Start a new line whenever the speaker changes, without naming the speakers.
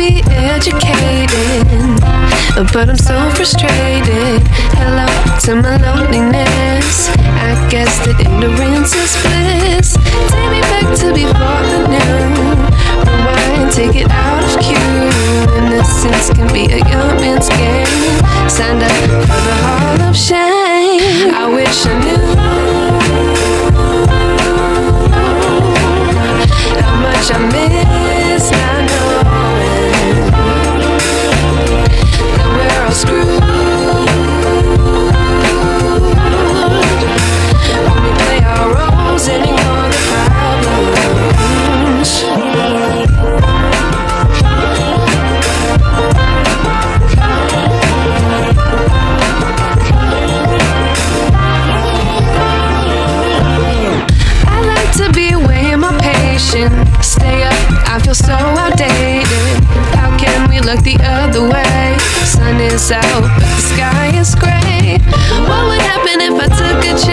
be educated, but I'm so frustrated. Hello to my loneliness. I guess that ignorance is bliss. Take me back to before the new. Rewind, take it out of cue. Innocence can be a young man's game. Signed up for the hall of shame. I wish I knew how much I miss not knowing that we're all screwed when we play our roles and ignore the problems. I like to be away in my patience. Stay up, I feel so outdated. How can we look the other way? Sun is out, but the sky is gray. What would happen if I took a chance?